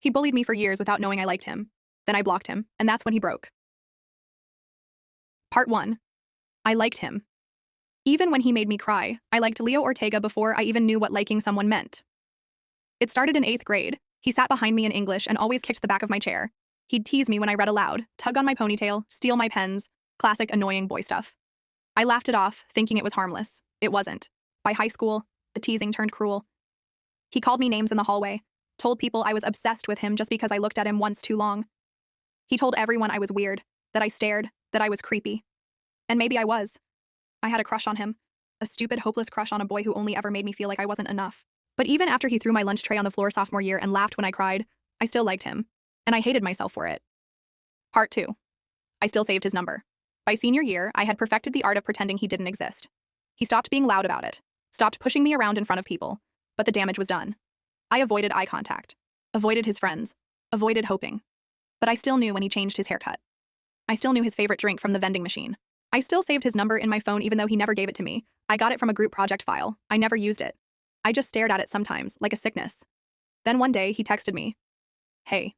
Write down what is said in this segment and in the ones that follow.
He bullied me for years without knowing I liked him. Then I blocked him, and that's when he broke. Part 1. I liked him. Even when he made me cry, I liked Leo Ortega before I even knew what liking someone meant. It started in 8th grade. He sat behind me in English and always kicked the back of my chair. He'd tease me when I read aloud, tug on my ponytail, steal my pens, classic annoying boy stuff. I laughed it off, thinking it was harmless. It wasn't. By high school, the teasing turned cruel. He called me names in the hallway, told people I was obsessed with him just because I looked at him once too long. He told everyone I was weird, that I stared, that I was creepy. And maybe I was. I had a crush on him. A stupid, hopeless crush on a boy who only ever made me feel like I wasn't enough. But even after he threw my lunch tray on the floor sophomore year and laughed when I cried, I still liked him. And I hated myself for it. Part 2. I still saved his number. By senior year, I had perfected the art of pretending he didn't exist. He stopped being loud about it, stopped pushing me around in front of people, but the damage was done. I avoided eye contact, avoided his friends, avoided hoping. But I still knew when he changed his haircut. I still knew his favorite drink from the vending machine. I still saved his number in my phone even though he never gave it to me. I got it from a group project file. I never used it. I just stared at it sometimes, like a sickness. Then one day, he texted me. Hey.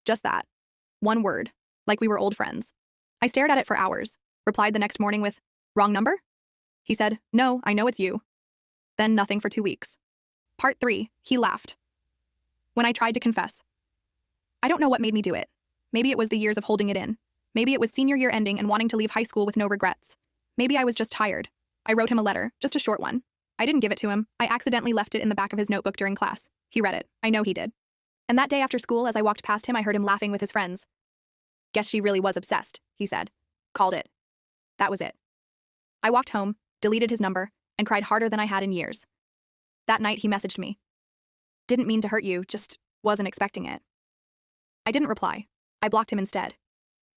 Just that. One word, like we were old friends. I stared at it for hours, replied the next morning with, wrong number? He said, no, I know it's you. Then nothing for 2 weeks. Part 3, he laughed. When I tried to confess. I don't know what made me do it. Maybe it was the years of holding it in. Maybe it was senior year ending and wanting to leave high school with no regrets. Maybe I was just tired. I wrote him a letter, just a short one. I didn't give it to him. I accidentally left it in the back of his notebook during class. He read it. I know he did. And that day after school, as I walked past him, I heard him laughing with his friends. Guess she really was obsessed, he said. Called it. That was it. I walked home, deleted his number, and cried harder than I had in years. That night, he messaged me. Didn't mean to hurt you, just wasn't expecting it. I didn't reply. I blocked him instead.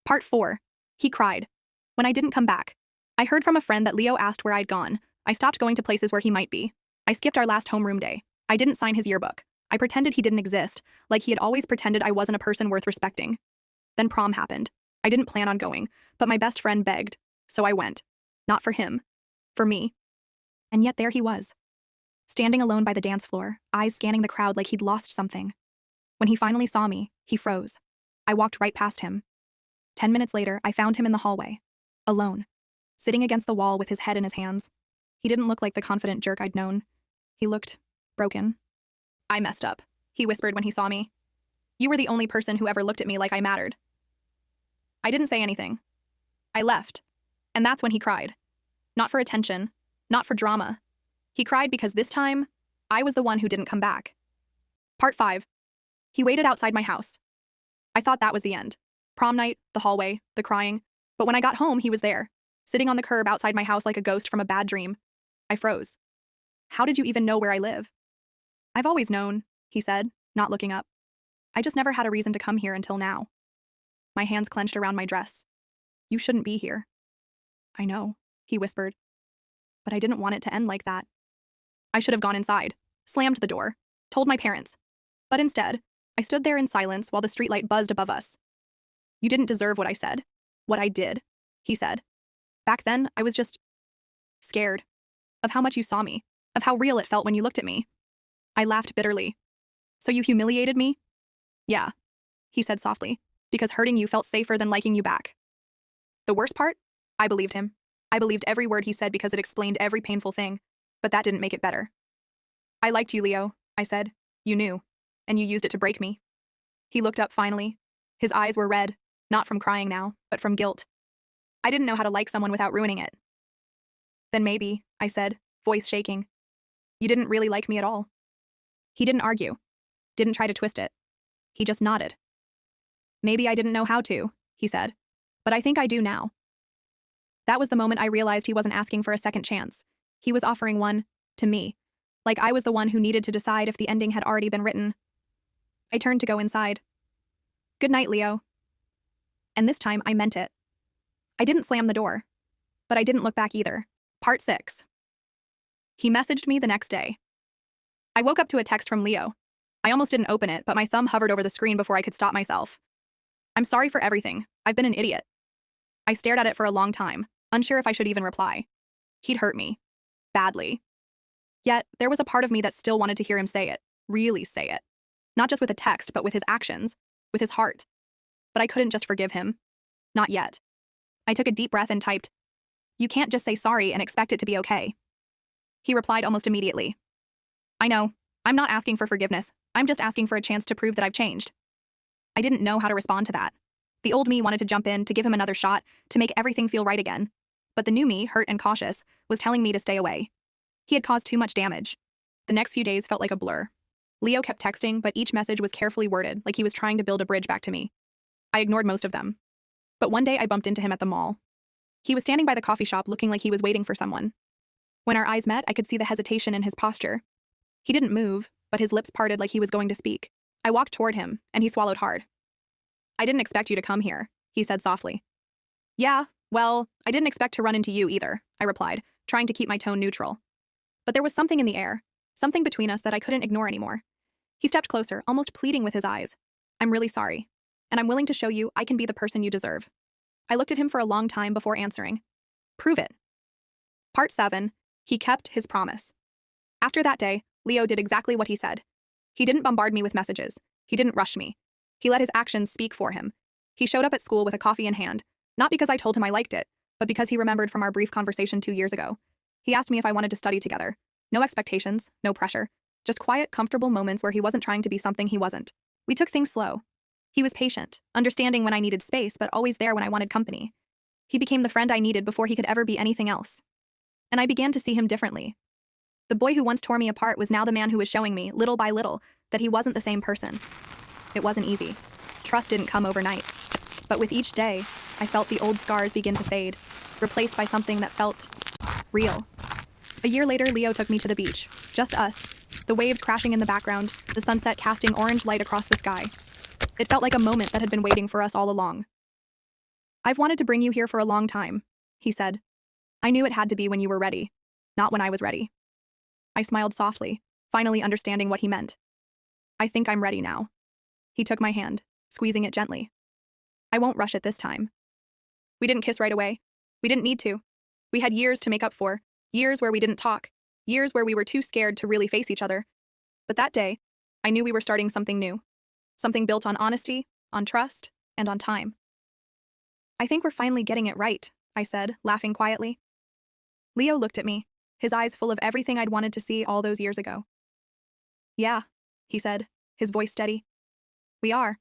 Part 4. He cried. When I didn't come back. I heard from a friend that Leo asked where I'd gone. I stopped going to places where he might be. I skipped our last homeroom day. I didn't sign his yearbook. I pretended he didn't exist, like he had always pretended I wasn't a person worth respecting. Then prom happened. I didn't plan on going, but my best friend begged, so I went. Not for him. For me. And yet there he was. Standing alone by the dance floor, eyes scanning the crowd like he'd lost something. When he finally saw me, he froze. I walked right past him. 10 minutes later, I found him in the hallway. Alone. Sitting against the wall with his head in his hands. He didn't look like the confident jerk I'd known. He looked broken. I messed up, he whispered when he saw me. You were the only person who ever looked at me like I mattered. I didn't say anything. I left. And that's when he cried. Not for attention, not for drama. He cried because this time, I was the one who didn't come back. Part 5. He waited outside my house. I thought that was the end. Prom night, the hallway, the crying. But when I got home, he was there, sitting on the curb outside my house like a ghost from a bad dream. I froze. How did you even know where I live? I've always known, he said, not looking up. I just never had a reason to come here until now. My hands clenched around my dress. You shouldn't be here. I know, he whispered. But I didn't want it to end like that. I should have gone inside, slammed the door, told my parents. But instead, I stood there in silence while the streetlight buzzed above us. You didn't deserve what I said. What I did, he said. Back then, I was just scared of how much you saw me, of how real it felt when you looked at me. I laughed bitterly. So you humiliated me? Yeah, he said softly, because hurting you felt safer than liking you back. The worst part? I believed him. I believed every word he said because it explained every painful thing, but that didn't make it better. I liked you, Leo, I said. You knew, and you used it to break me. He looked up finally. His eyes were red, not from crying now, but from guilt. I didn't know how to like someone without ruining it. Then maybe, I said, voice shaking. You didn't really like me at all. He didn't argue, didn't try to twist it. He just nodded. Maybe I didn't know how to, he said, but I think I do now. That was the moment I realized he wasn't asking for a second chance. He was offering one, to me, like I was the one who needed to decide if the ending had already been written. I turned to go inside. Good night, Leo. And this time I meant it. I didn't slam the door, but I didn't look back either. Part 6. He messaged me the next day. I woke up to a text from Leo. I almost didn't open it, but my thumb hovered over the screen before I could stop myself. I'm sorry for everything. I've been an idiot. I stared at it for a long time, unsure if I should even reply. He'd hurt me. Badly. Yet, there was a part of me that still wanted to hear him say it, really say it. Not just with a text, but with his actions, with his heart. But I couldn't just forgive him. Not yet. I took a deep breath and typed, "You can't just say sorry and expect it to be okay." He replied almost immediately, "I know. I'm not asking for forgiveness. I'm just asking for a chance to prove that I've changed." I didn't know how to respond to that. The old me wanted to jump in, to give him another shot, to make everything feel right again. But the new me, hurt and cautious, was telling me to stay away. He had caused too much damage. The next few days felt like a blur. Leo kept texting, but each message was carefully worded, like he was trying to build a bridge back to me. I ignored most of them. But one day I bumped into him at the mall. He was standing by the coffee shop looking like he was waiting for someone. When our eyes met, I could see the hesitation in his posture. He didn't move, but his lips parted like he was going to speak. I walked toward him, and he swallowed hard. "I didn't expect you to come here," he said softly. "Yeah, well, I didn't expect to run into you either," I replied, trying to keep my tone neutral. But there was something in the air, something between us that I couldn't ignore anymore. He stepped closer, almost pleading with his eyes. "I'm really sorry, and I'm willing to show you I can be the person you deserve." I looked at him for a long time before answering. "Prove it." Part 7. He kept his promise. After that day, Leo did exactly what he said. He didn't bombard me with messages. He didn't rush me. He let his actions speak for him. He showed up at school with a coffee in hand, not because I told him I liked it, but because he remembered from our brief conversation 2 years ago. He asked me if I wanted to study together. No expectations, no pressure. Just quiet, comfortable moments where he wasn't trying to be something he wasn't. We took things slow. He was patient, understanding when I needed space, but always there when I wanted company. He became the friend I needed before he could ever be anything else. And I began to see him differently. The boy who once tore me apart was now the man who was showing me, little by little, that he wasn't the same person. It wasn't easy. Trust didn't come overnight. But with each day, I felt the old scars begin to fade, replaced by something that felt real. A year later, Leo took me to the beach. Just us. The waves crashing in the background, the sunset casting orange light across the sky. It felt like a moment that had been waiting for us all along. "I've wanted to bring you here for a long time," he said. "I knew it had to be when you were ready, not when I was ready." I smiled softly, finally understanding what he meant. "I think I'm ready now." He took my hand, squeezing it gently. "I won't rush it this time." We didn't kiss right away. We didn't need to. We had years to make up for, years where we didn't talk, years where we were too scared to really face each other. But that day, I knew we were starting something new. Something built on honesty, on trust, and on time. "I think we're finally getting it right," I said, laughing quietly. Leo looked at me, his eyes full of everything I'd wanted to see all those years ago. "Yeah," he said, his voice steady. "We are."